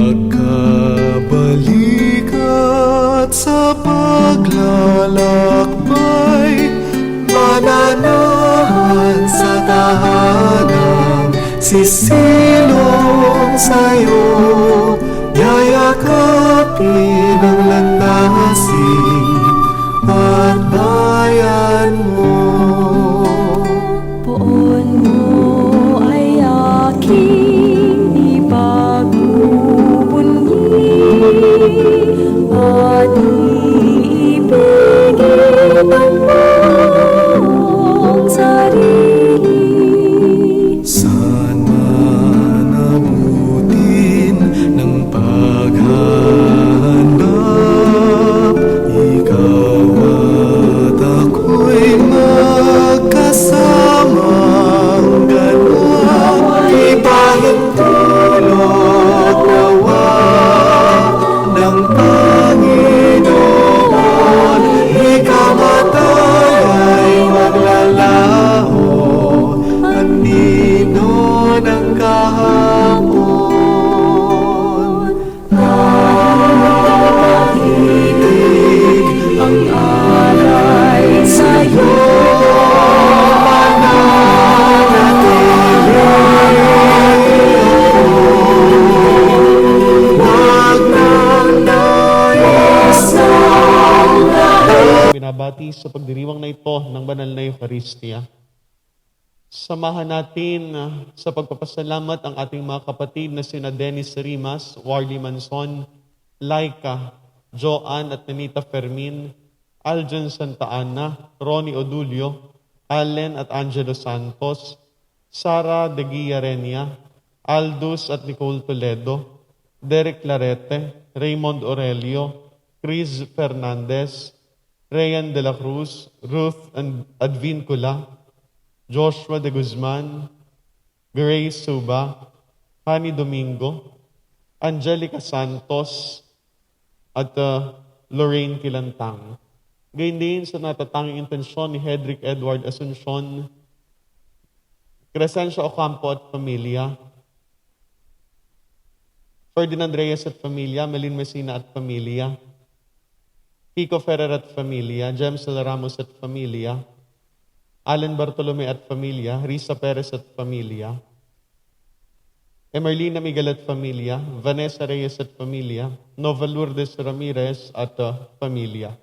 Pagkabalik at sa paglalakbay, mananahan sa tahanang sisilong sa'yo, yayakapin ang landasing at bayan mo. Poon mo ay aking ipagubunyi at iibigin ang mong sarili. Sana nabutin ng paghahanap, ikaw at ako'y magkasamang ganap. Ipahintulot nawa ng Panginoon, ikamatay ay maglalaho, anino ng kahapon. Tahimik ang alay sa'yo, mananatili ako. Huwag nang nais ng lahat. Binabati sa pagdiriwang na ito ng banal na Eucharistia. Samahan natin sa pagpapasalamat ang ating mga kapatid na sina Dennis Rimas, Warly Manson, Laika, Joanne at Nenita Fermin, Aljon Santa Ana, Ronnie Odulio, Allen at Angelo Santos, Sara de Guillarenia, Aldous at Nicole Toledo, Derek Larete, Raymond Aurelio, Chris Fernandez, Rayan de la Cruz, Ruth Advincula, Joshua de Guzman, Grace Suba, Hani Domingo, Angelica Santos, at Lorraine Kilantang. Gayun din sa natatanging intensyon ni Hedrick Edward Asuncion, Crescencia Ocampo at pamilya, Ferdinand Reyes at pamilya, Melin Messina at pamilya, Kiko Ferrer at pamilya, Jemsel Ramos at pamilya, Allen Bartolome at pamilya, Risa Perez at pamilya, Emerlina Miguel at pamilya, Vanessa Reyes at pamilya, Nova Lourdes Ramirez at pamilya.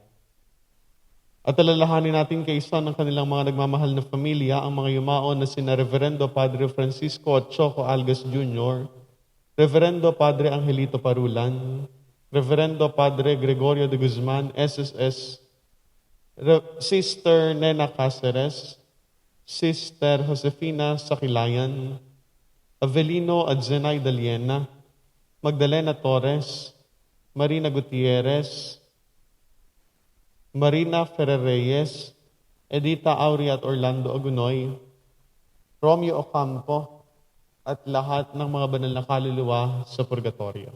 At alalahanin natin kaisa ng kanilang mga nagmamahal na pamilya, ang mga yumaon na sina Reverendo Padre Francisco at Choco Algas Jr., Reverendo Padre Angelito Parulan, Reverendo Padre Gregorio de Guzman, SSS, Sister Nena Cáceres, Sister Josefina Sakilayan, Avelino Adzenay Daliena, Magdalena Torres, Marina Gutierrez, Marina Ferrer Reyes, Edita Aurea at Orlando Agunoy, Romeo Ocampo, at lahat ng mga banal na kaluluwa sa purgatorio.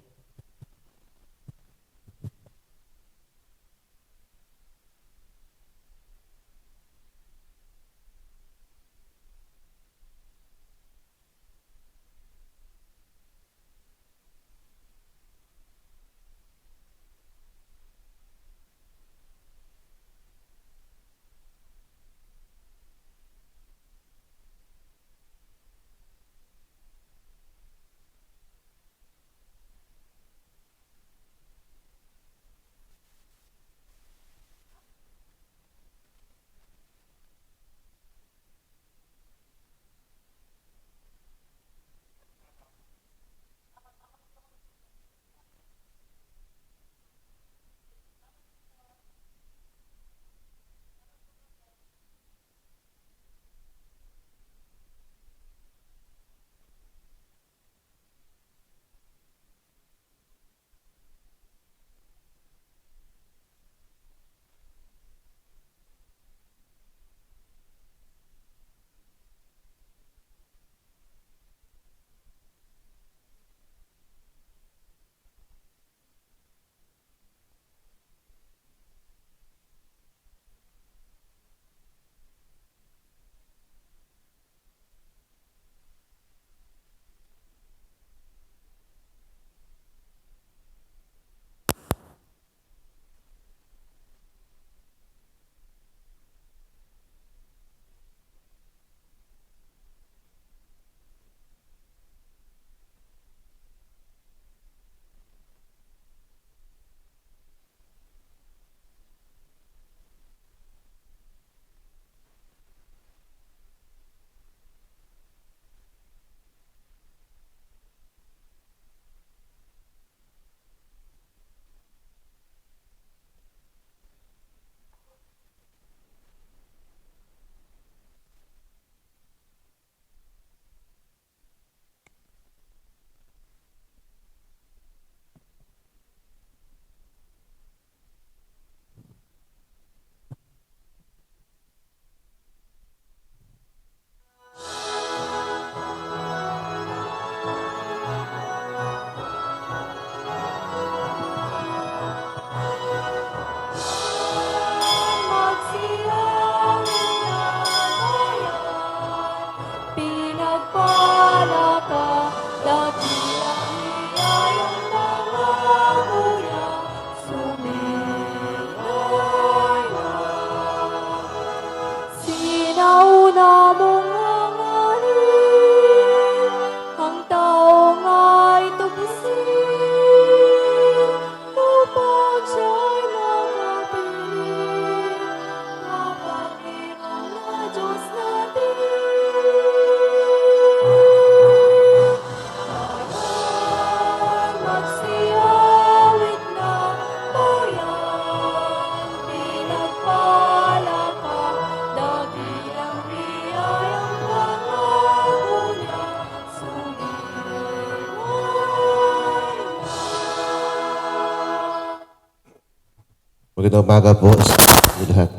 Magandang umaga po sa inyo lahat.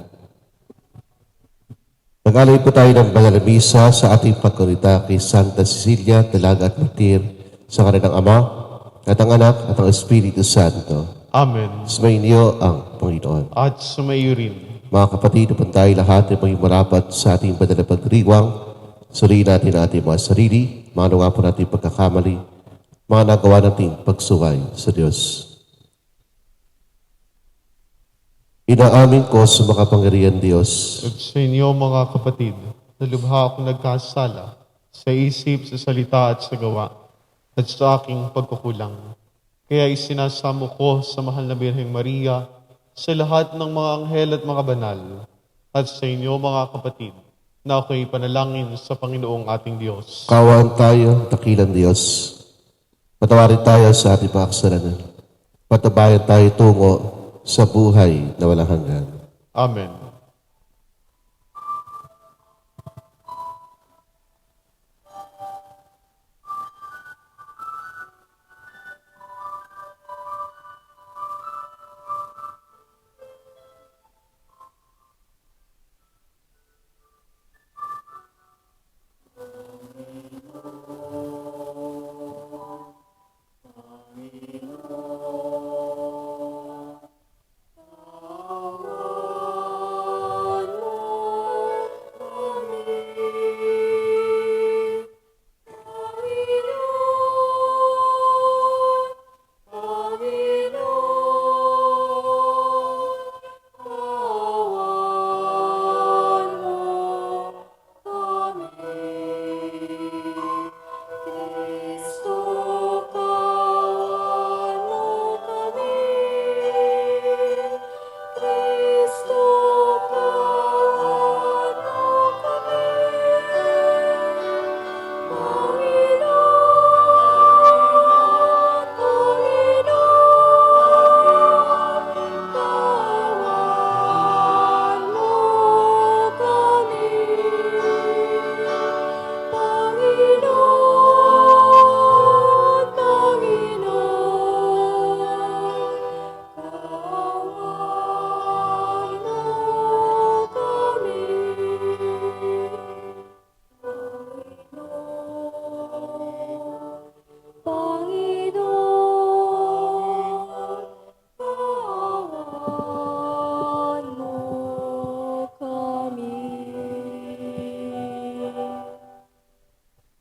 Nag-alay po tayo ng banal na misa sa ating pagkurita kay Santa Cecilia, Dalaga at Martir, sa kanilang Ama, at ang Anak, at ang Espiritu Santo. Amen. Sumainyo ang Panginoon. At sumayo rin. Mga kapatid, upang tayo lahat ay maging marapat sa ating banal na pagdiriwang, suriin natin ang ating mga sarili, mga nga po natin pagkakamali, mga nagawa nating pagsuway sa Diyos. Inaamin ko sa makapangyarihan Diyos At sa inyo mga kapatid, na lubha akong nagkasala sa isip, sa salita at sa gawa, at sa aking pagkukulang. Kaya isinasamo ko sa mahal na Birheng Maria, sa lahat ng mga anghel at mga banal, at sa inyo mga kapatid, na ako'y panalangin sa Panginoong ating Diyos. Kawaan tayo, dakilang Diyos. Patawarin tayo sa ating mga kasalanan. Patabayan tayo tungo sa buhay na walang hanggan. Amen.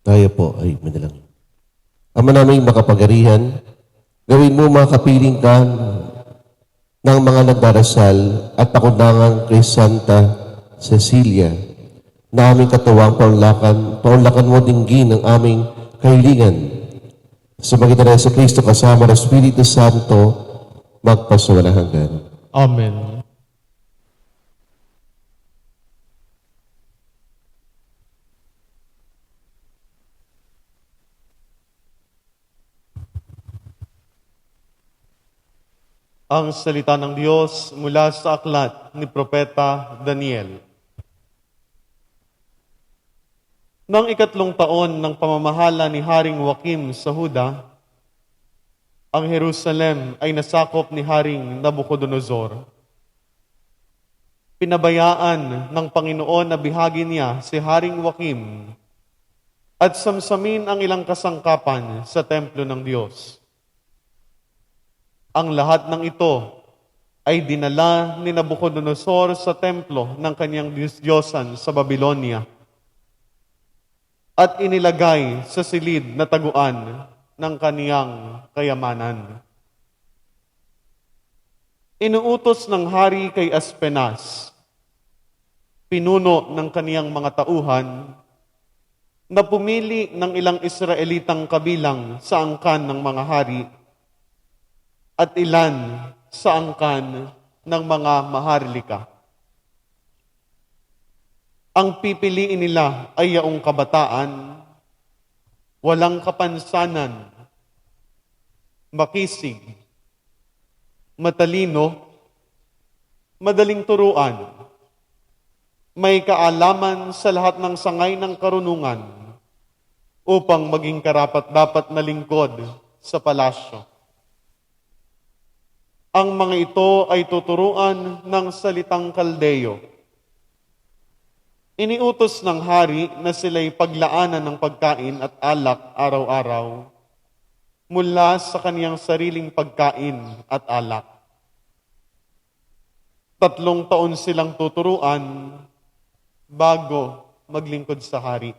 Tayo po ay manalangin. Ama naming makapangyarihan, gawin mo mga kapiling ka ng mga nagdarasal at pakundangan kay Santa Cecilia na aming katuwang paunlakan mo dinggin ang aming kahilingan. Sa magitan ng Kristo kasama ng Espiritu Santo, magpasawalang hanggan. Amen. Ang salita ng Diyos mula sa aklat ni Propeta Daniel. Nang 3 taon ng pamamahala ni Haring Joachim sa Huda, ang Jerusalem ay nasakop ni Haring Nabucodonosor. Pinabayaan ng Panginoon na bihagin niya si Haring Joachim at samsamin ang ilang kasangkapan sa templo ng Diyos. Ang lahat ng ito ay dinala ni Nabucodonosor sa templo ng kanyang Diyos-Diyosan sa Babylonia at inilagay sa silid na taguan ng kaniyang kayamanan. Inuutos ng hari kay Aspenas, pinuno ng kaniyang mga tauhan, na pumili ng ilang Israelitang kabilang sa angkan ng mga hari at ilan sa angkan ng mga maharlika. Ang pipiliin nila ay yaong kabataan, walang kapansanan, makisig, matalino, madaling turuan, may kaalaman sa lahat ng sangay ng karunungan upang maging karapat-dapat na lingkod sa palasyo. Ang mga ito ay tuturuan ng salitang Kaldeo. Iniutos ng hari na sila'y paglaanan ng pagkain at alak araw-araw mula sa kaniyang sariling pagkain at alak. 3 taon silang tuturuan bago maglingkod sa hari.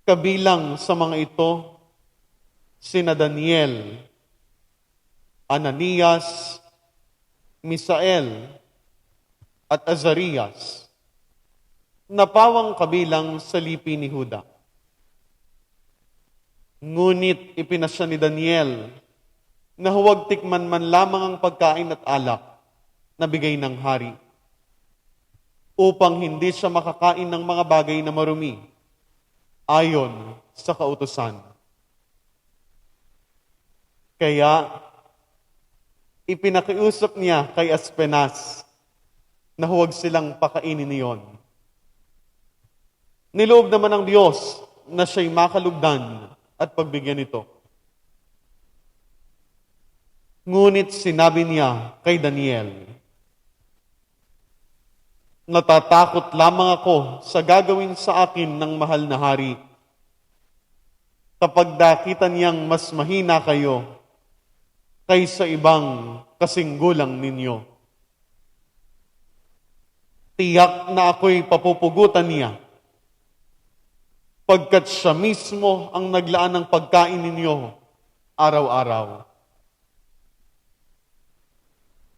Kabilang sa mga ito, sina Daniel, Ananias, Misael, at Azarias, na pawang kabilang sa lipi ni Huda. Ngunit ipinasya ni Daniel na huwag tikman man lamang ang pagkain at alak na bigay ng hari, upang hindi siya makakain ng mga bagay na marumi, ayon sa kautusan. Kaya, ipinakiusap niya kay Aspenas na huwag silang pakainin niyon. Niloob naman ng Diyos na siya'y makalugdan at pagbigyan ito. Ngunit sinabi niya kay Daniel, "Natatakot lamang ako sa gagawin sa akin ng mahal na hari. Kapag nakita niyang mas mahina kayo kaysa ibang kasing gulang ninyo, tiyak na ako'y papupugutan niya, pagkat siya mismo ang naglaan ng pagkain ninyo araw-araw."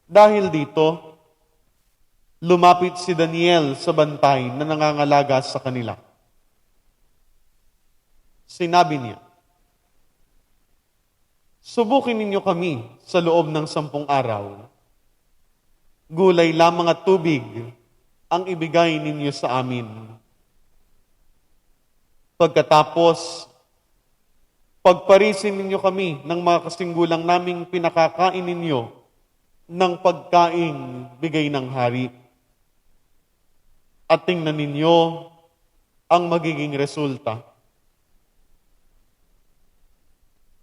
Dahil dito, lumapit si Daniel sa bantay na nangangalaga sa kanila. Sinabi niya, "Subukin ninyo kami sa loob ng 10 araw. Gulay lamang at tubig ang ibigay ninyo sa amin. Pagkatapos, pagparisin ninyo kami ng mga kasinggulang naming pinakakain ninyo ng pagkaing bigay ng hari. At tingnan ninyo ang magiging resulta."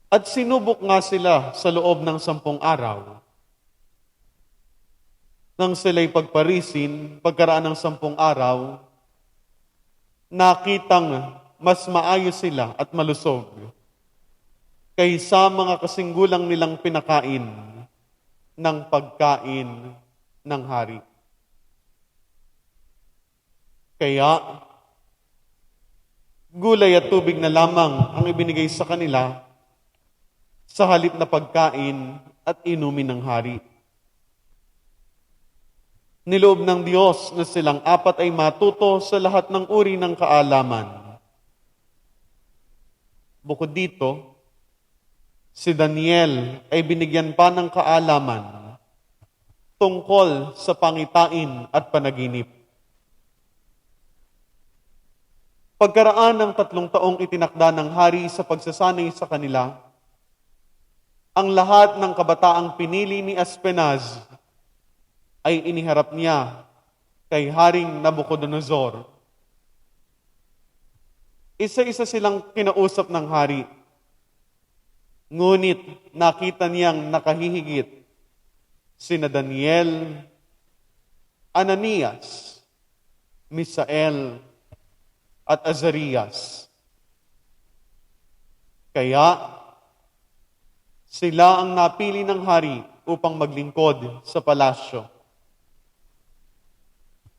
At sinubok nga sila sa loob ng 10 araw. Nang sila'y pagparisin, pagkaraan ng 10 araw, nakitang mas maayos sila at malusog kaysa mga kasinggulang nilang pinakain ng pagkain ng hari. Kaya, gulay at tubig na lamang ang ibinigay sa kanila sa halip na pagkain at inumin ng hari. Niloob ng Diyos na silang 4 ay matuto sa lahat ng uri ng kaalaman. Bukod dito, si Daniel ay binigyan pa ng kaalaman tungkol sa pangitain at panaginip. Pagkaraan ng 3 taong itinakda ng hari sa pagsasanay sa kanila, ang lahat ng kabataang pinili ni Aspenaz ay iniharap niya kay Haring Nabucodonosor. Isa-isa silang kinausap ng hari. Ngunit nakita niyang nakahihigit sina Daniel, Ananias, Misael, at Azarias. Kaya, sila ang napili ng hari upang maglingkod sa palasyo.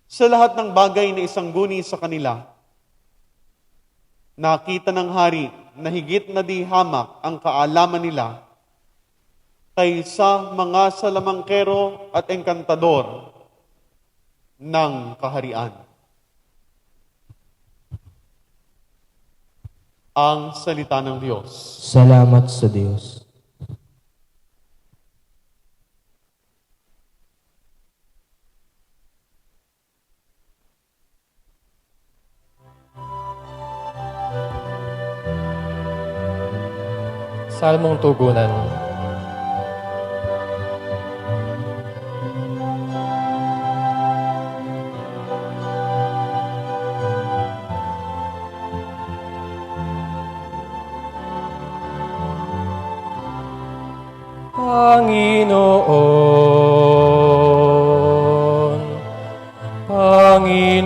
Sa lahat ng bagay na isang guni sa kanila, nakita ng hari na higit na di hamak ang kaalaman nila kaysa mga salamangkero at engkantador ng kaharian. Ang salita ng Diyos. Salamat sa Diyos. Salmong Tugunan. Panginoon, Panginoon,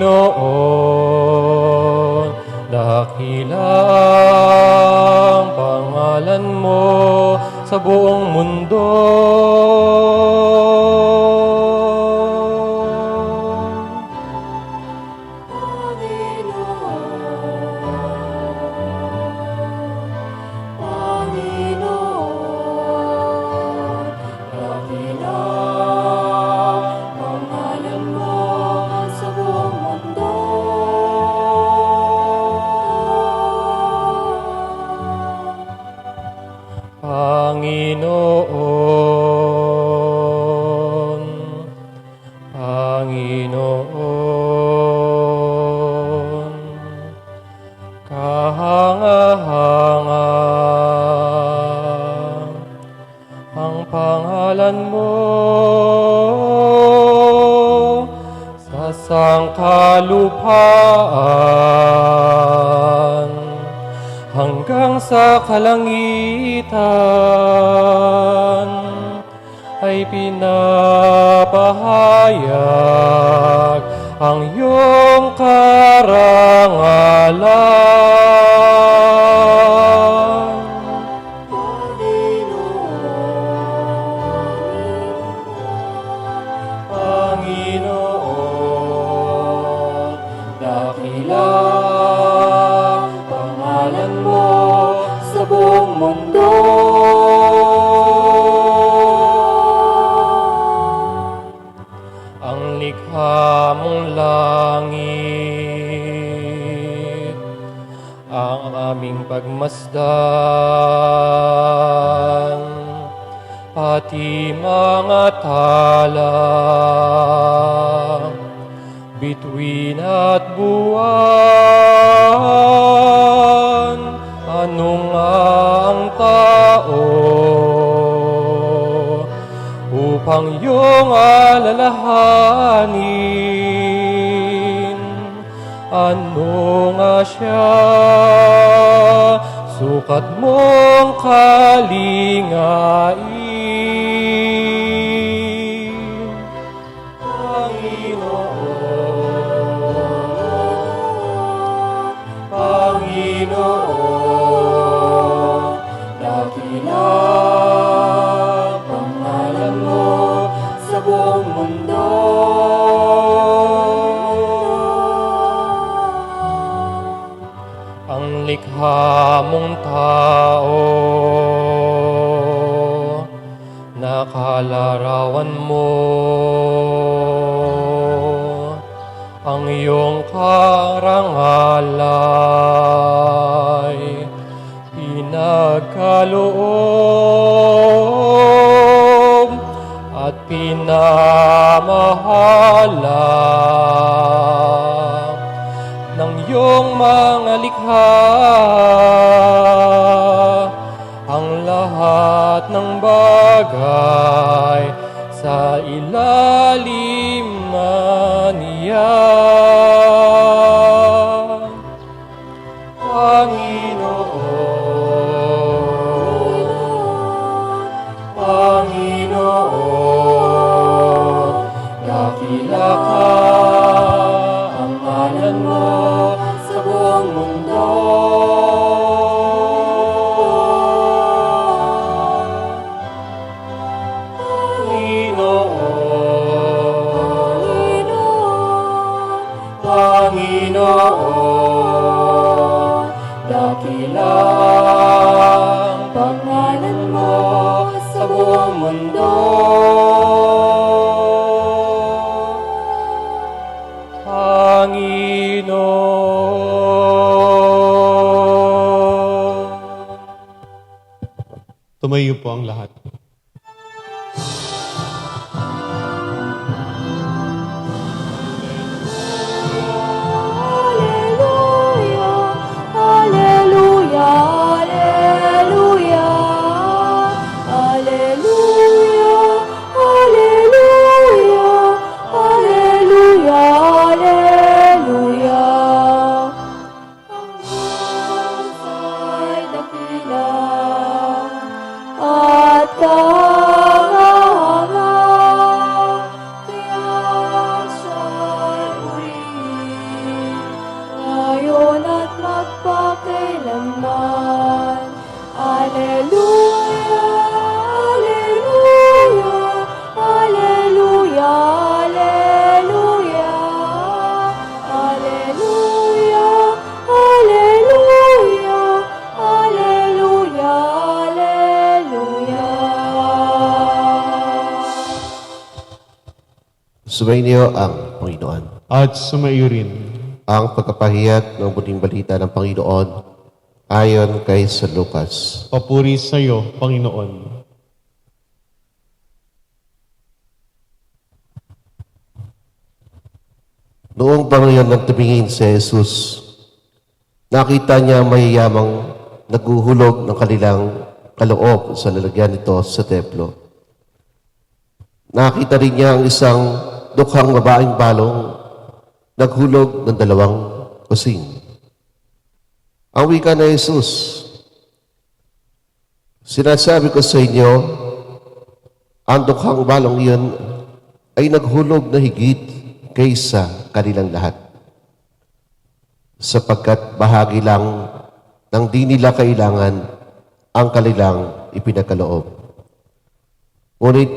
dakilang pangalan mo sa buong mundo. Panginoon, Panginoon, kahanga-hanga ang pangalan mo sa sangkalupaan hanggang sa kalangitan ay pinapahayag ang iyong karangalan. Panginoon, dakilang pangalan mo sa buong mundo. Ang likha mong langit, ang aming pagmasdan, pati mga tala, bituin at buwan, ano nga ang tao upang iyong alalahanin? Ano nga siya, sukat mong kalingain? Panginoon, dakilang pangalan mo sa buong mundo. Ang likha mong tao, nakalarawan mo, ang iyong karangalay pinagkaloob at pinamahala ng iyong mga likha. Ang lahat ng bagay sa ilalim niyan. Panginoon, Panginoon, dakila ka, ang ngalan mo sa buong mundo. Panginoon, dakilang pangalan mo sa buong mundo. Panginoon. Tumayo po ang lahat. At Sumainyo ang Panginoon. At sumaiyo rin. Ang pagkapahayag ng buting balita ng Panginoon ayon kay San Lucas. Papuri sa iyo, Panginoon. Noong panahon ng tumingin si Jesus, nakita niya mayayamang naghuhulog ng kanilang kaloob sa lalagyan nito sa templo. Nakita rin niya ang isang dukhang babaeng balong naghulog ng 2 kusing. Ang wika na Jesus, sinasabi ko sa inyo, ang dukhang balong iyon ay naghulog na higit kaysa kanilang lahat. Sapagkat bahagi lang ng di nila kailangan ang kanilang ipinagkaloob. Ngunit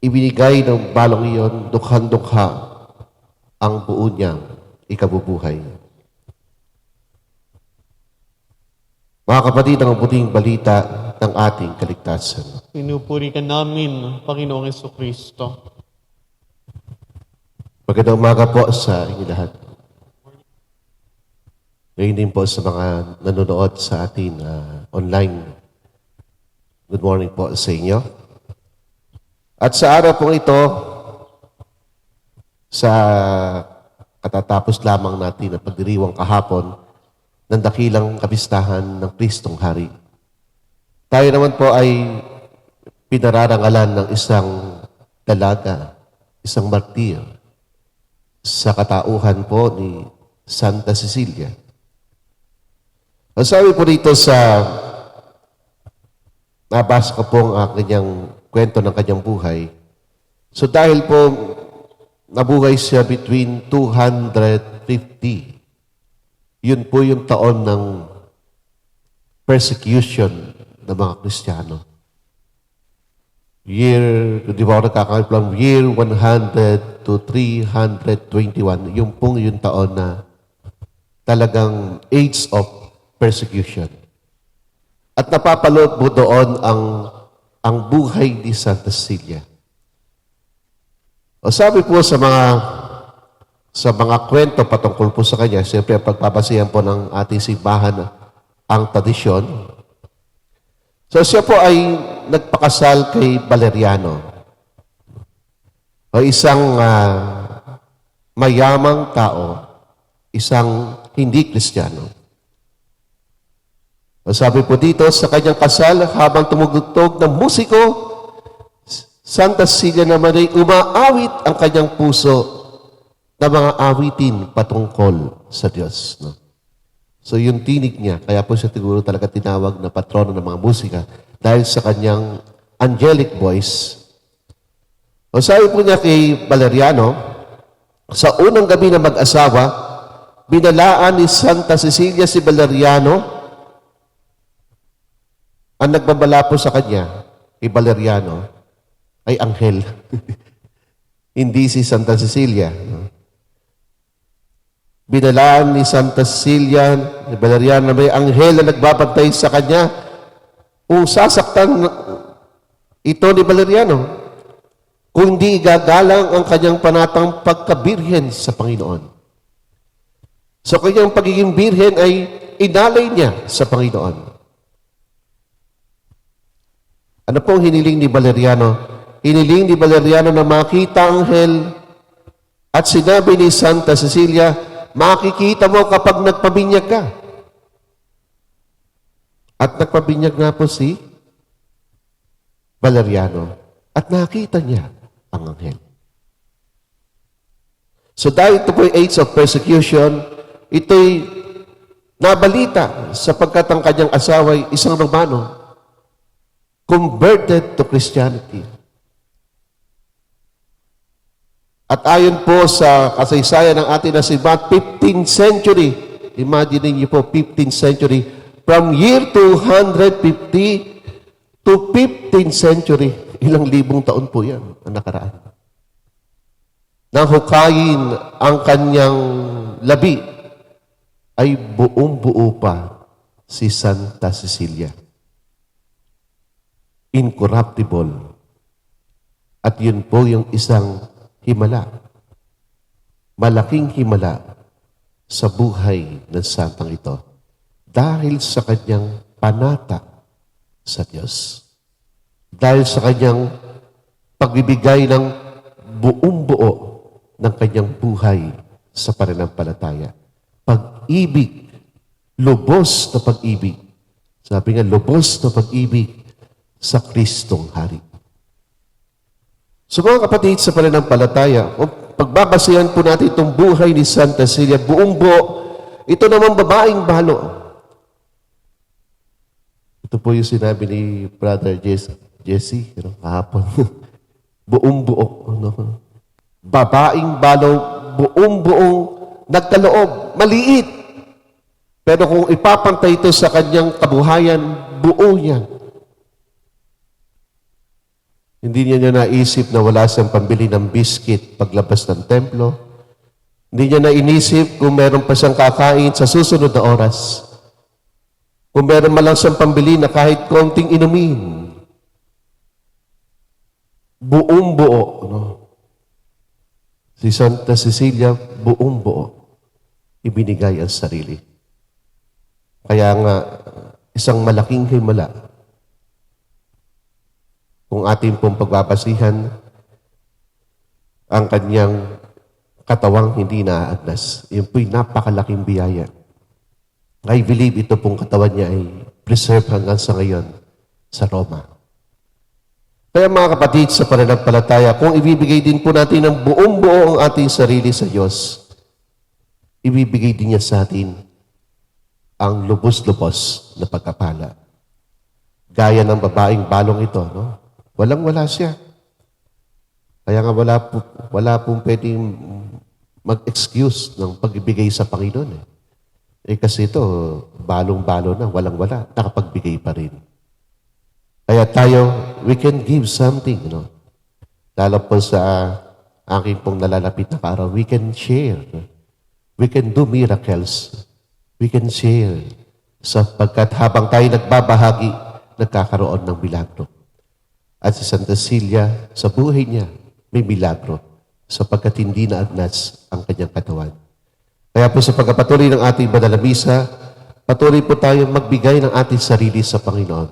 ibinigay ng balong iyon, dukhan-dukha ang buo niyang ikabubuhay. Mga kapatid, ang buting balita ng ating kaligtasan. Pinupuri ka namin, Panginoong Jesucristo. Magandang umaga po sa inyo lahat. Ngayon din po sa mga nanonood sa atin online. Good morning po sa inyo. At sa araw pong ito, sa katatapos lamang natin na pagdiriwang kahapon ng dakilang kapistahan ng Kristong Hari. Tayo naman po ay pinararangalan ng isang dalaga, isang martir, sa katauhan po ni Santa Cecilia. Ang sabi po dito sa nabasa ko pong kanyang kwento ng kanyang buhay. So dahil po nabuhay siya between 250, yun po yung taon ng persecution ng mga Kristiyano. Di ba ako nakakalang year 100 to 321, yung pong yung taon na talagang age of persecution. At napapalood mo doon ang buhay ni Santa Cecilia. O sabi po sa mga kwento patungkol po sa kanya, siyempre pagpapasihan po ng ating simbahan ang tradisyon. So siya po ay nagpakasal kay Valeriano, o isang mayamang tao, isang hindi Kristiyano. O sabi po dito, sa kanyang kasal, habang tumugtog ng musiko, Santa Cecilia naman ay umaawit ang kanyang puso na mga awitin patungkol sa Diyos. No? So yung tinig niya, kaya po siya siguro talaga tinawag na patrono ng mga musika dahil sa kanyang angelic voice. O sabi po niya kay Valeriano, sa unang gabi na mag-asawa, binalaan ni Santa Cecilia si Valeriano. Ang nagbabala po sa kanya, kay Valeriano, ay anghel. Hindi si Santa Cecilia. Binalaan ni Santa Cecilia, ni Valeriano, na may anghel na nagbabantay sa kanya. Kung sasaktan ito ni Valeriano, kung hindi igagalang ang kanyang panatang pagkabirhen sa Panginoon. So kanyang pagiging birhen ay inalay niya sa Panginoon. Ano pong hiniling ni Valeriano? Hiniling ni Valeriano na makita ang anghel at sinabi ni Santa Cecilia, makikita mo kapag nagpabinyag ka. At nagpabinyag nga po si Valeriano at nakita niya ang anghel. So dahil ito po age of persecution, ito'y nabalita sapagkat ang kanyang asawa ay isang Romano, converted to Christianity. At ayon po sa kasaysayan ng ating nasimbahan, 15th century, imagine niyo po, 15th century, from year 250 to 15th century, ilang libong taon po yan ang nakaraan. Nang hukayin ang kanyang labi, ay buong-buo pa si Santa Cecilia. Incorruptible. At yun po yung isang himala. Malaking himala sa buhay ng santang ito dahil sa kanyang panata sa Diyos. Dahil sa kanyang pagbibigay ng buong buo ng kanyang buhay sa pananampalataya. Pag-ibig, lubos na pag-ibig. Sabi nga, lubos na pag-ibig sa Kristong Hari. So mga kapatid, sa pananampalataya, kung pagbabasihan po natin itong buhay ni Santa Cecilia, buong buo, ito naman babaeng balo. Ito po yung sinabi ni Brother Jesse, kahapon. Buong buo. Babaeng balo, buong buong nagkaloob, maliit. Pero kung ipapantay ito sa kanyang kabuhayan, buo yan. Hindi niya naisip na wala siyang pambili ng biscuit paglabas ng templo. Hindi niya nainisip kung meron pa siyang kakain sa susunod na oras. Kung meron man lang siyang pambili na kahit konting inumin. Buong buo. No? Si Santa Cecilia, buong buo. Ibinigay ang sarili. Kaya nga, isang malaking himala kung ating pong pagbabasihan ang kanyang katawang hindi naaagnas. Yun po'y napakalaking biyaya. I believe ito pong katawan niya ay preserve hanggang sa ngayon sa Roma. Kaya mga kapatid, sa pananampalataya, kung ibibigay din po natin ng buong buo ang ating sarili sa Diyos, ibibigay din niya sa atin ang lubos-lubos na pagkapala. Gaya ng babaeng balong ito, no? Walang-wala siya. Kaya nga wala pong pwedeng mag-excuse ng pagbibigay sa Panginoon. Kasi ito, balong-balo na, walang-wala, nakapagbigay pa rin. Kaya tayo, we can give something, no? Lalo po sa aking pong nalalapit na araw, we can share. We can do miracles. We can share. Sapagkat habang tayo nagbabahagi, nagkakaroon ng milagro. At si Santa Cecilia, sa buhay niya, may milagro sapagkat hindi naagnas ang kanyang katawan. Kaya po sa pagpapatuloy ng ating banal na misa, patuloy po tayo magbigay ng ating sarili sa Panginoon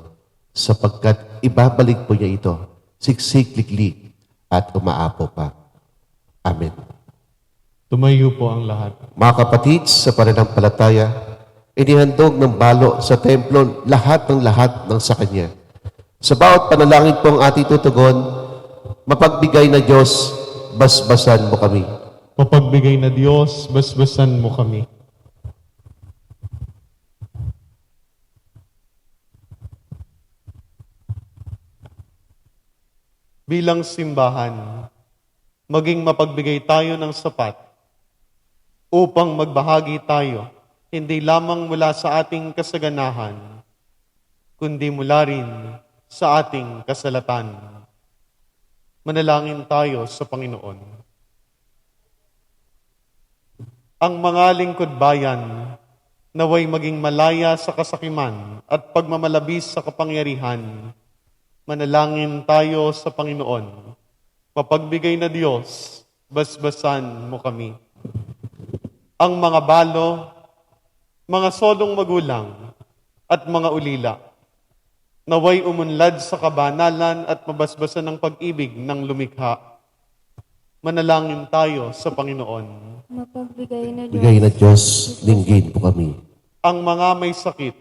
sapagkat ibabalik po niya ito, siksik-liklik at umaapo pa. Amen. Tumayo po ang lahat. Mga kapatid, sa pananampalataya, inihandog ng balo sa templo lahat ng sa Kanya. Sa bawat panalangin pong ating tutugon, mapagbigay na Diyos, basbasan mo kami. Mapagbigay na Diyos, basbasan mo kami. Bilang simbahan, maging mapagbigay tayo ng sapat upang magbahagi tayo, hindi lamang mula sa ating kasaganahan, kundi mula rin sa ating kasalatan. Manalangin tayo sa Panginoon. Ang mga lingkod bayan naway maging malaya sa kasakiman at pagmamalabis sa kapangyarihan. Manalangin tayo sa Panginoon. Mapagbigay na Diyos, basbasan mo kami. Ang mga balo, mga solong magulang, at mga ulila, naway umunlad sa kabanalan at mabasbasan ng pag-ibig ng lumikha. Manalangin tayo sa Panginoon. Mapagbigay na Diyos. Bigay na Diyos, linggin po kami. Ang mga may sakit,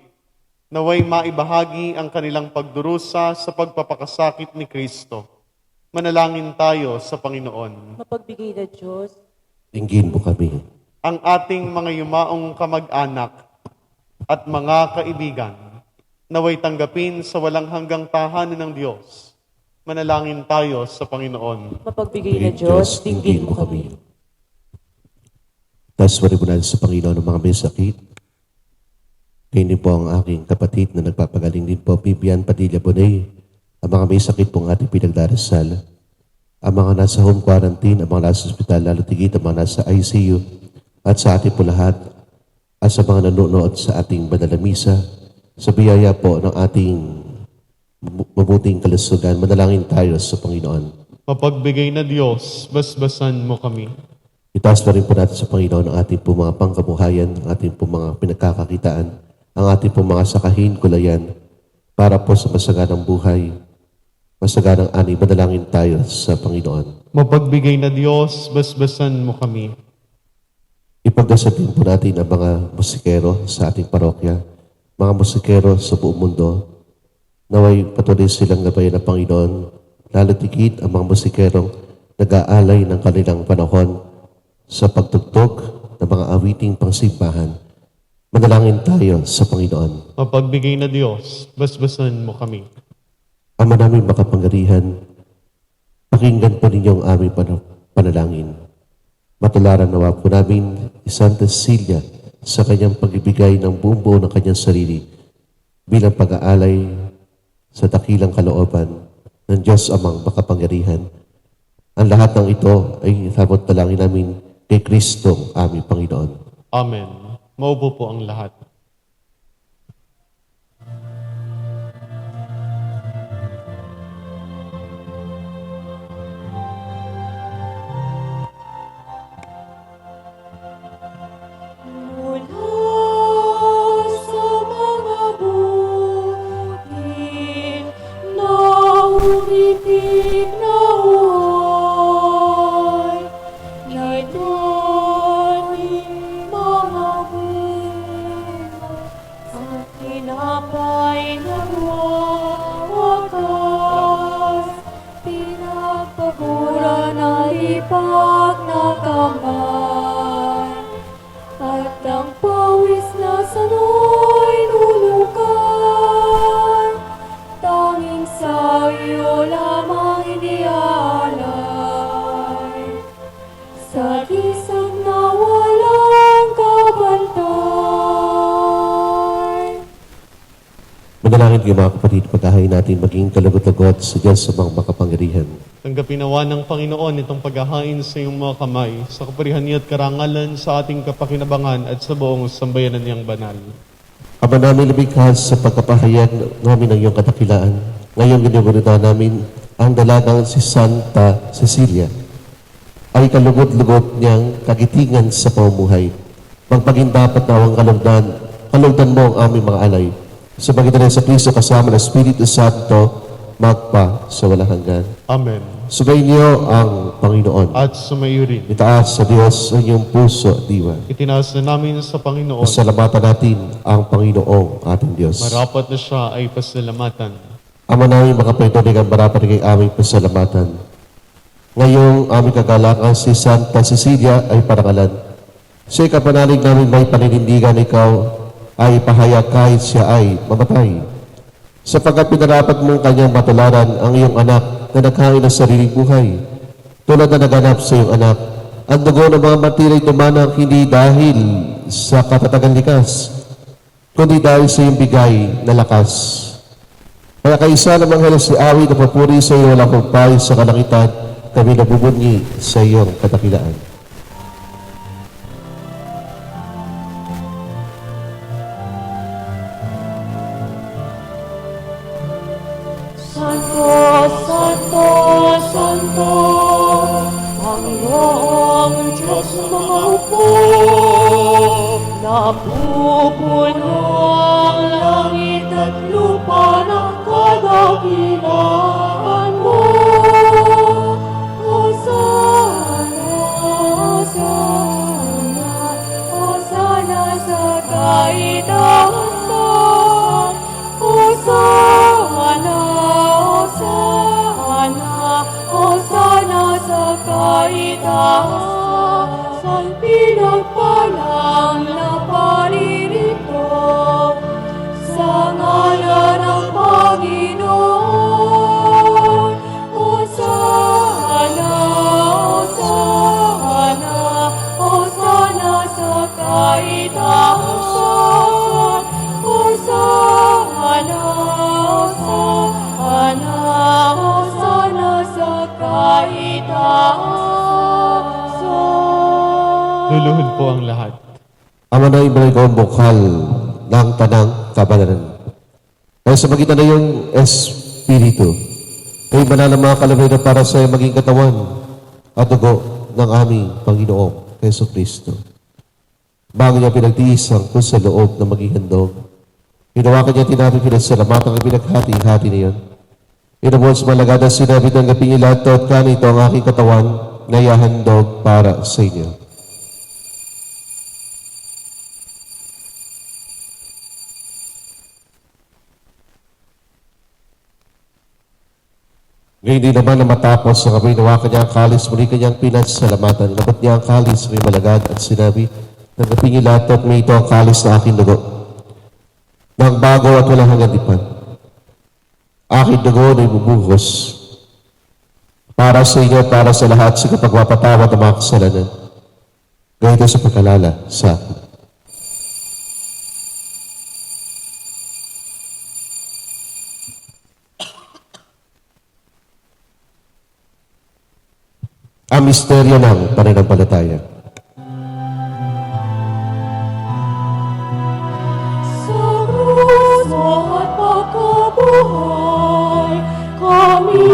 naway maibahagi ang kanilang pagdurusa sa pagpapakasakit ni Kristo. Manalangin tayo sa Panginoon. Mapagbigay na Diyos. Linggin po kami. Ang ating mga yumaong kamag-anak at mga kaibigan, naway tanggapin sa walang hanggang tahanan ng Diyos. Manalangin tayo sa Panginoon. Mapagbigay na Diyos, dinggin mo kami. Tapos maribunan sa Panginoon ng mga may sakit. Kayo din po ang aking kapatid na nagpapagaling din po, Bibian Padilla Bonay. Ang mga may sakit pong ating pinagdarasal. Ang mga nasa home quarantine, ang mga nasa ospital, lalo tigit ang mga nasa ICU. At sa ating po lahat, at sa mga nanonood sa ating banal na misa, sa biyaya po ng ating mabuting kalusugan, manalangin tayo sa Panginoon. Mapagbigay na Diyos, basbasan mo kami. Itaas na rin po natin sa Panginoon ang ating po mga pangkabuhayan, ang ating po mga pinagkakakitaan, ang ating po mga sakahin, kulayan, para po sa masaganang buhay, masaganang ani, manalangin tayo sa Panginoon. Mapagbigay na Diyos, basbasan mo kami. Ipagdasal din po natin ang mga musikero sa ating parokya, mga musikero sa buong mundo, naway patuloy silang gabayan ng Panginoon, lalo tigit ang mga musikerong nag-aalay ng kanilang panahon sa pagtugtog ng mga awiting pangsimbahan. Manalangin tayo sa Panginoon. Mapagbigay na Diyos, basbasan mo kami. Ama namin makapangyarihan, pakinggan po ninyo ang aming panalangin. Matularan nawa po namin Santa Cecilia sa kanyang pagbibigay ng buong buo ng kanyang sarili bilang pag-aalay sa dakilang kalooban ng Diyos amang makapangyarihan. Ang lahat ng ito ay sabot dalangin namin kay Kristo, aming Panginoon. Amen. Maupo po ang lahat. Manalangin kayo mga kapatid, pagkahain natin maging kalagot-lagot sa Diyos sa mga makapangyarihan. Tanggapin nawa ng Panginoon itong paghahain sa iyong mga kamay, sa kapurihan niya at karangalan sa ating kapakinabangan at sa buong sambayanan niyang banal. Ama namin lumikha sa pagkapahayag namin ng iyong kadakilaan. Ngayong ginibunita namin ang dalagang si Santa Cecilia ay kalugod-lugod niyang kagitingan sa pamumuhay. Magpaging dapat na ang kalugdan mo ang aming mga alay. Sa magitan sa Kristo kasama ng Espiritu Santo, magpa sa walang hanggan. Amen. Subayin niyo ang Panginoon. At sumayo rin. Itaas sa Diyos ang iyong puso at diwa. Itinaas na namin sa Panginoon. Pasalamatan natin ang Panginoong ating Diyos. Marapat na siya ay pasalamatan. Ama namin mga paituloy ang marapat kay aming pasalamatan. Ngayong aming kagalakan si Santa Cecilia ay parangalan. Siya'y kapanalig namin may paninindigan ikaw ay pahayag kahit siya ay mamatay. Sapagkat pinarapat mong kanyang matularan ang iyong anak na naghain ng sariling buhay. Tulad na naganap sa iyong anak, ang dugo ng mga martiray dumanang hindi dahil sa katatagan likas, kundi dahil sa iyong bigay na lakas. Kaya kaisa ng mga si Awi na papuri sa iyo walang kumpay sa kalangitan, kami nabubunyi sa iyong katakilaan. Santo, Santo, Santo, Panginoong Diyos ng mga upo, napupuno ang langit at lupa ng kadakilaan mo. Hosana, Hosana, Hosana sa kaitaasan. Hosana, Hosana sa kaitaasan, pinagpalang na paririto sa ngalan ng Panginoon. Hosana, Hosana, Hosana sa kaitaasan. Hosana, Hosana, Hosana sa kaitaasan. Luluhod po ang lahat. Ama na ibalik ang bukal ng tanang kabanalan. Kaya sa magitan na yung Espiritu, Kay banal ng mga kalabay na para sa maging katawan at dugo ng aming Panginoong Heso Kristo. Bago niya pinagtiis ang krus sa loob na maging handog, hinawakan niya tinapay pinagsalamatan ang pinaghati-hati niya. Inabuhos malagad ang sinabi ng gaping ilato at kanito ang aking katawan na ihahandog para sa inyo. Ngayon din naman na matapos ang kapay nawakan niya ang kalis, muli kanyang pinagsalamatan. Inabot niya ang kalis, may malagad at sinabi, ng gaping ilato at may ito ang kalis na aking dugo. Ng bago at walang hanggang dipan. Aking dugo na ibubuhos para sa inyo at para sa lahat sa kapagpapatawad ng mga kasalanan. Ganito sa pagkalala sa akin. Ang misteryo ng pananampalataya. Sa krus at pagkabuhay, kami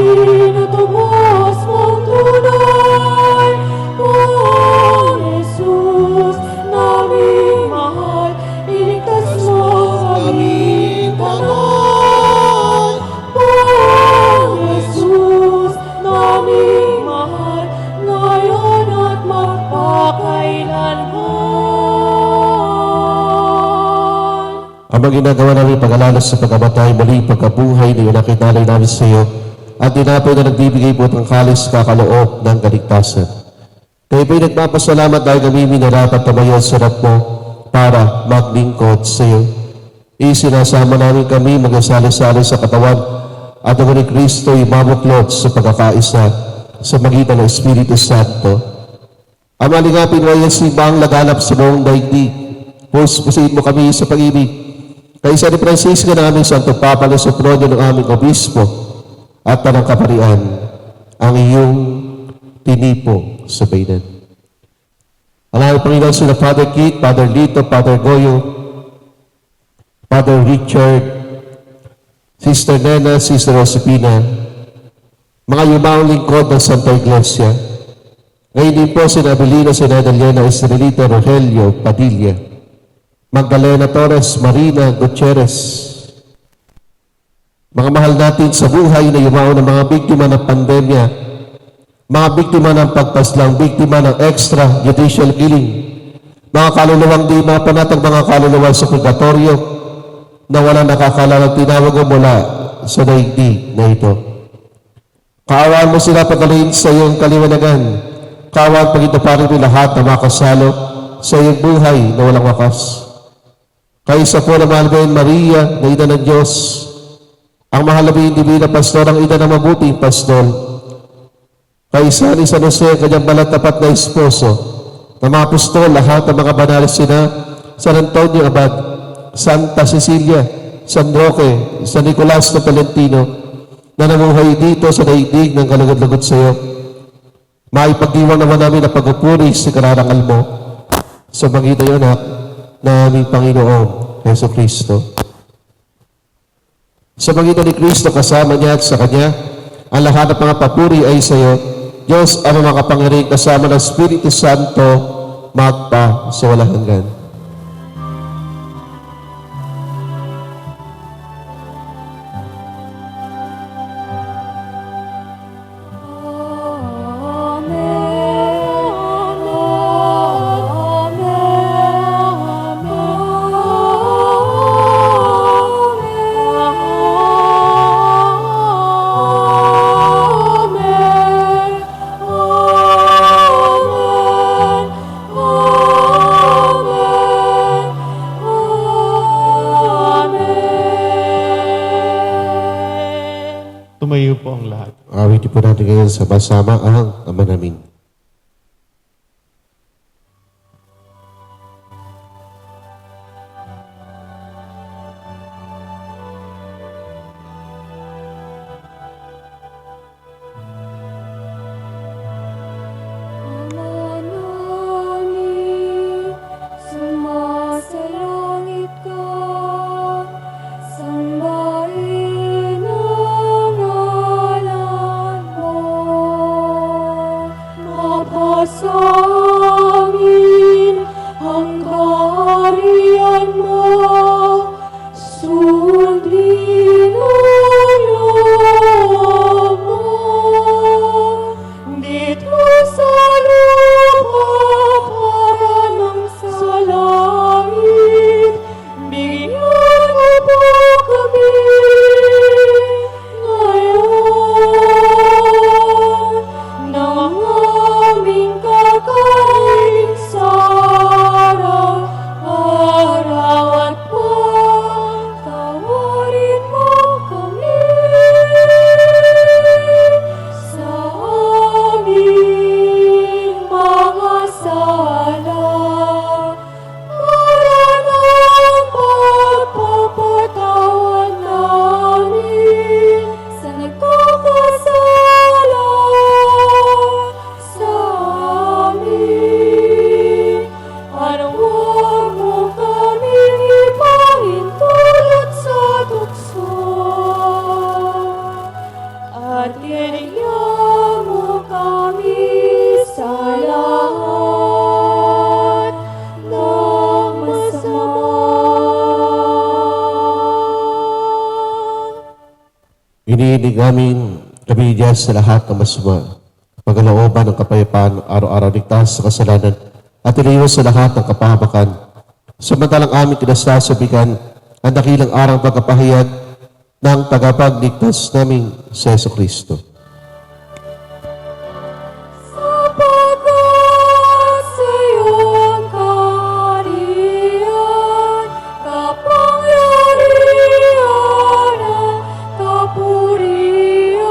natubos mong tunay. Pang Jesus, naming mahal, iligtas mo aming tanan. Pang Jesus, naming mahal, ngayon at magpakailanman. Ang mga ginagawa namin pag-alala sa pagkamatay, muli pagkabuhay na yun ang kinalay namin sa iyo at tinapay na nagbibigay po ng kalis kakaloob ng kaligtasan. Kayo po'y nagpapasalamat dahil kami minarapat tumayo sa harap mo para maglingkod sa iyo. Isinasama namin kami mag-asali-sali sa katawan at ang ni Kristo imabuklod sa pagkakaisa sa magitan ng Espiritu Santo. Ang malingapin mo ay sibang laganap sa buong daigdig. Pusin mo kami sa pag-ibig. Kay San Francisco na aming Santo Papa na Sopronio ng aming Obispo at Tanang Kaparian, ang iyong tinipo sa bayan. Ang aming Panginoon sila Father Keith, Father Lito, Father Goyo, Father Richard, Sister Nena, Sister Josepina, mga yumaong lingkod ng Santa Iglesia. Ngayon din po si Abilina, si Nadaliana, Estrelita, Rogelio, Padilla, Magdalena Torres, Marina Gutierrez. Mga mahal natin sa buhay na yumaon ng mga biktima ng pandemya, mga biktima ng pagpaslang, biktima ng extrajudicial killing, mga kaluluwang di mapanatag, mga kaluluwang sa purgatorio na walang nakakalalang tinawag o mula sa daigdig na ito. Kaawaan mo sila pagalain sa iyong kaliwanagan. Kaawaan pagituparin mo lahat na makasalo sa iyong buhay na walang wakas. Kaysa po na mahal Maria, na ina ng Diyos, ang mahal na Divina Pastor, ang ina ng mabuting Pastor. Kaysa ni San Jose, kanyang malatapat na esposo, na mga apostol, lahat ng mga banal sina, San Antonio Abad, Santa Cecilia, San Roque, San Nicolas na Tolentino, na namuhay dito sa daigdig ng kalugod-lugod sa iyo. Maipagdiwang naman namin na pagpupuri sa kararangal mo sa magitan ng anak na aming Panginoong Heso Kristo. Sa magitan ni Kristo, kasama niya at sa Kanya, ang lahat ng mga papuri ay sa iyo, Diyos ang makapangyarihan kasama ng Espiritu Santo, magpa sa walang hanggan. Tumayo po ang lahat. Awitin po natin ngayon sama-sama ang Ama namin. Ama namin, sumasalangit ka, sambahin ang ngalan Tinigyan mo kami sa lahat ng masama. Iniinig namin kami diyan sa lahat ng masama, pagkalooban ng kapayapaan, araw-araw ligtas sa kasalanan, at iniwas sa lahat ng kapahamakan. Samantalang aming kinasasabikan ang dakilang araw pagkapahayag ng tagapagligtas naming si Jesucristo. Sapagkat sa iyong kaharian, kapangyarihan at kapurihan,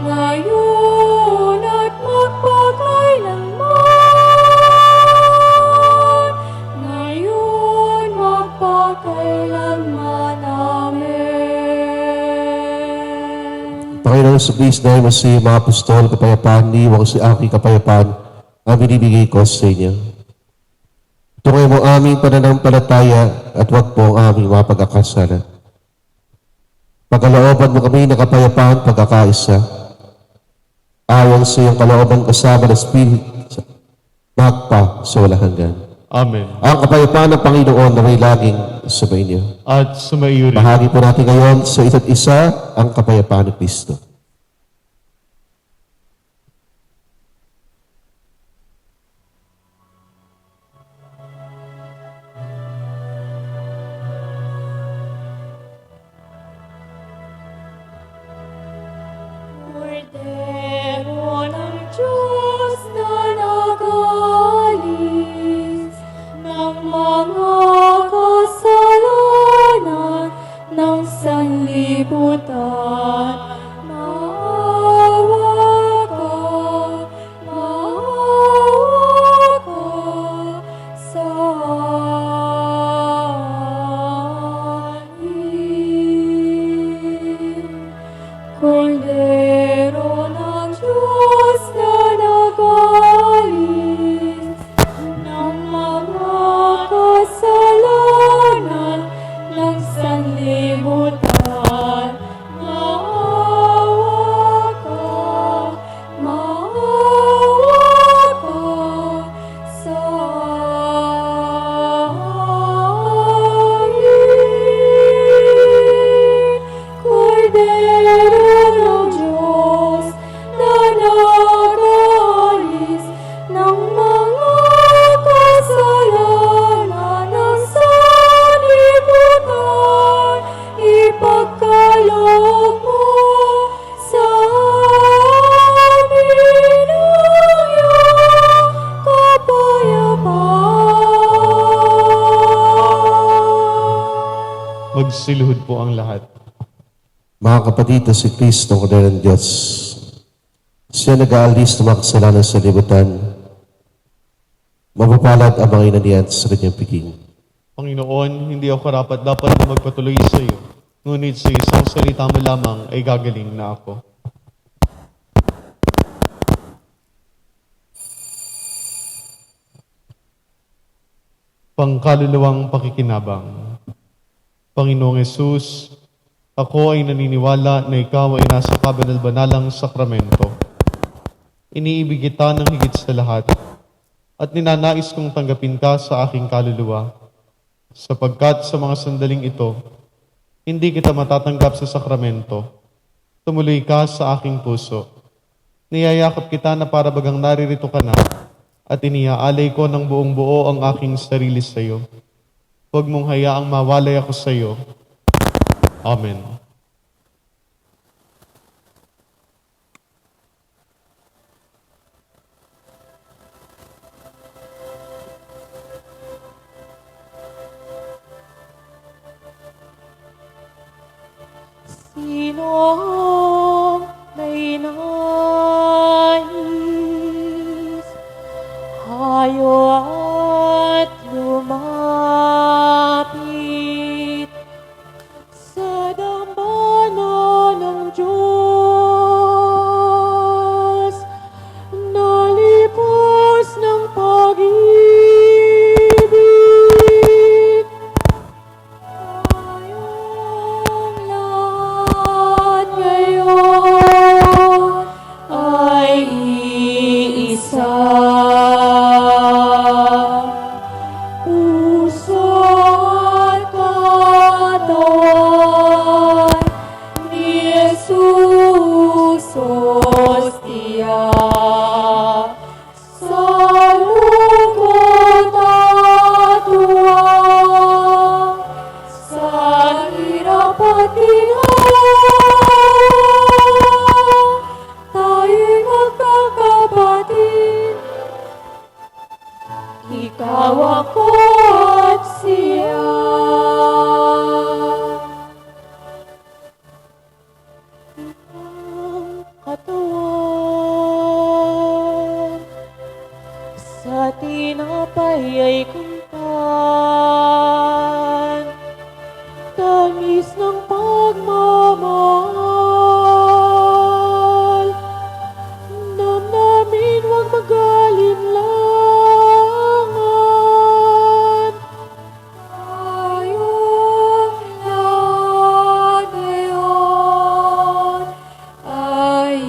ngayon at magpakailanman, ngayon magpakailanman. Amen. Panginoon sa Kristo na si mga apostol, kapayapaan, niwang si aking kapayapaan, ang binibigay ko sa inyo. Tungay mo aming pananampalataya at huwag po ang aming mga pagkakasala. Pagkalooban mo kami ng kapayapaan pagkakaisa, ayon sa iyong kalooban kasama ng Espiritu, magpa sa walang hanggan. Amen. Ang kapayapaan ng Panginoon na may laging sa inyo. At sumayo rin. Bahagi po natin ngayon sa isa't isa ang kapayapaan ng Kristo. Kordero ng Diyos na nag-alis ng mga kasalanan ng sanlibutan, maawa ka sa amin. Kordero ng Diyos na nag-alis ng mga kasalanan ng sanlibutan, maawa ka sa amin. Kordero ng Diyos na nag-alis ng mga kasalanan ng sanlibutan, ipagkaloob mo sa amin ang iyong kapayapaan. Magsiluhod po ang lahat. Mga kapatid, na si Kristo, Kordero ng Diyos, siya nag-aalis ng mga kasalanan sa libutan. Mapapalad ang mga inaniyan sa kanyang piging. Panginoon, hindi ako dapat na magpatuloy sa iyo. Ngunit sa isang salita mo lamang ay gagaling na ako. Pangkaluluwang pakikinabang. Panginoong Yesus, ako ay naniniwala na ikaw ay nasa kabanal-banalang sakramento. Iniibig kita ng higit sa lahat at ninanais kong tanggapin ka sa aking kaluluwa. Sapagkat sa mga sandaling ito, hindi kita matatanggap sa sakramento. Tumuloy ka sa aking puso. Niyayakap kita na para bagang naririto ka na at iniaalay ko ng buong buo ang aking sarili sa iyo. Huwag mong hayaang mawalay ako sa iyo. Amen. Sino ang may nais hayo at lumapit sa dambana ng Diyos, nalipos ng pag-ibig. Tayong lahat ngayon tagumpay ay kamtan, tamis ng pagmamahal, namnamin huwag mag-alinlangan. Tayong lahat ngayon ay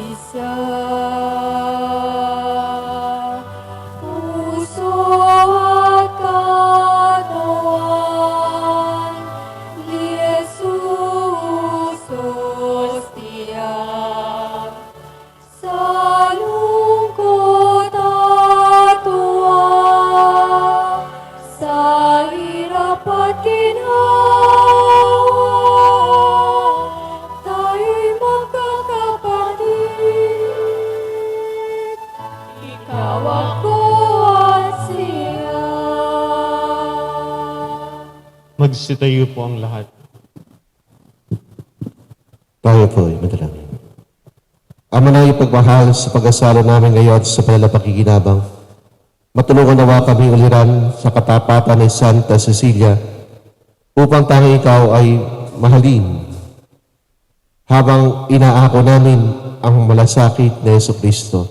isa. Puso at katawan ni Jesus hostia. Sa lungkot at tuwa, sa hirap at ginhawa, tayo'y magkakapatid. Ikaw ako at siya. Magsitayo po ang lahat. Tayo po ay madalangin. Ama na ipagmahal sa pag-asalo namin ngayon sa banal na pakikinabang. Matulungan nawa kami uliran sa katapatan ni Santa Cecilia upang tanging ikaw ay mahalin habang inaako namin ang malasakit na Jesucristo.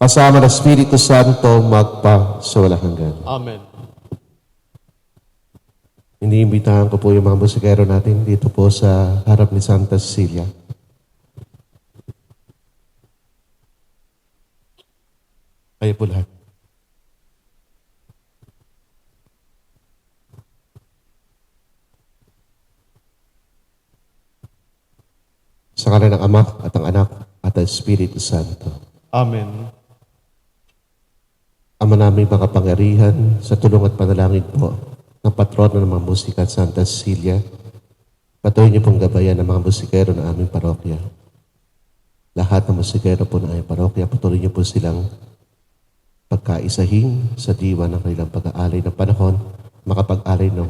Kasama ng Espiritu Santo magpa sa walang hanggan. Amen. Iniimbitahan ko po yung mga musikero natin dito po sa harap ni Santa Cecilia. Kayo po lahat. Sa ngalan ng Ama at ang Anak at ang Espiritu Santo. Amen. Ama namin makapangyarihan sa tulong at panalangin po ng patrono ng mga musika at Santa Cecilia. Patuloy niyo pong gabayan ng mga musikero ng aming parokya. Lahat ng musikero po ng aming parokya, patuloy niyo po silang pagkaisahin sa diwa ng kanilang pag-aalay ng panahon, makapag-alay ng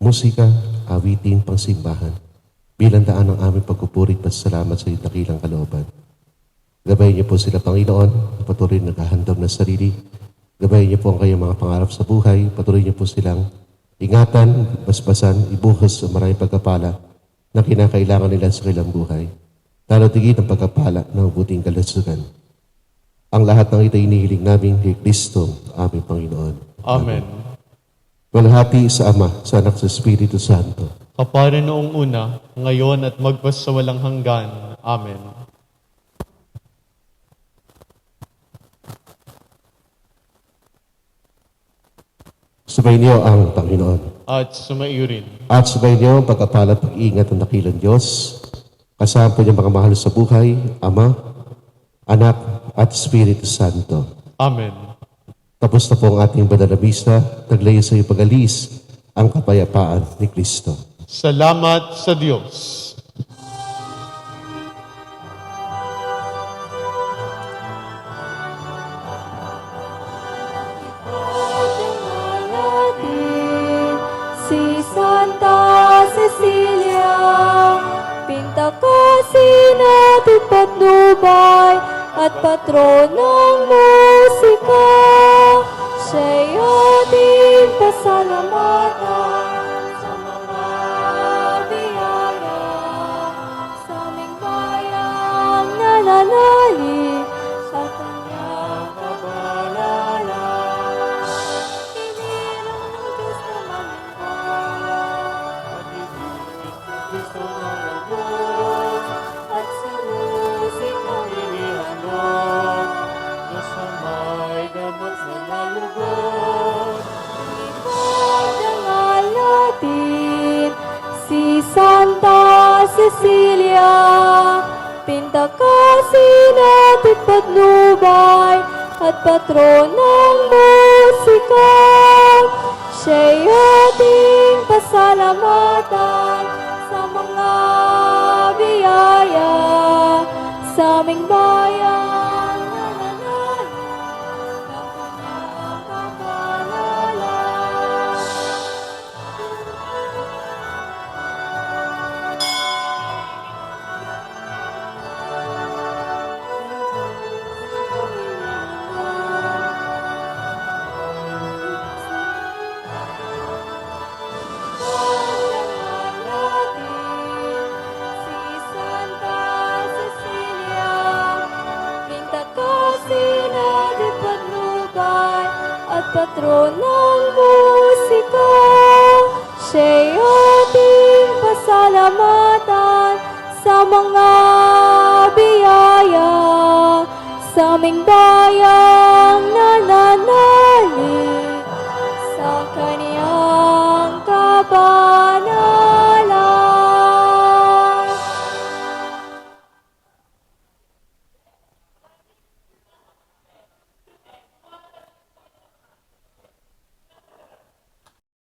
musika, awitin, pangsimbahan, bilang daan ng aming pagpupuri at salamat sa iyong dakilang kalooban. Gabayan niyo po sila, Panginoon, na patuloy naghahandog ng sarili. Gabayan niyo po ang kayong mga pangarap sa buhay. Patuloy niyo po silang ingatan, basbasan, ibuhos ang maraming pagkapala na kinakailangan nila sa kanilang buhay. Lalo tigit ang pagkapala ng mabuting kalusugan. Ang lahat ng ito inihiling namin kay Kristo, aming Panginoon. Amen. Walhati sa Ama, sa Anak, sa Espiritu Santo. Kapara noong una, ngayon at magpasawalang hanggan. Amen. Subayin niyo ang Panginoon. At sumaiyo rin. At subayin niyo ang pagkapala at pag-iingat ng dakilang Diyos. Kasama po niyang mga mahal sa buhay, Ama, Anak, at Espiritu Santo. Amen. Tapos na po ang ating banal na misa. Naglayo sa iyo pag-alis ang kapayapaan ni Kristo. Salamat sa Diyos. Natin si Santa Cecilia, Pintakasin natin patnubay at patron ng musika. Siya'y ating pasalamatan sa mga biyaya sa aming bayang nananalig sa kanyang kabanalan. Inilang ng Diyos na mamingkay, pag-ibig sa Kristo ng lagos, at sa musikang inihandog, na sa may gamot na nalugod. Ipadangal natin si Santa Cecilia, Pintakasin natin patnubay at patron ng musika. Siya'y ating pasalamatan sa mga biyaya sa aming bayan na nananalig ng kanyang kabanalan. patron ng musika. Siya'y ating pasalamatan sa mga biyaya sa aming bayan.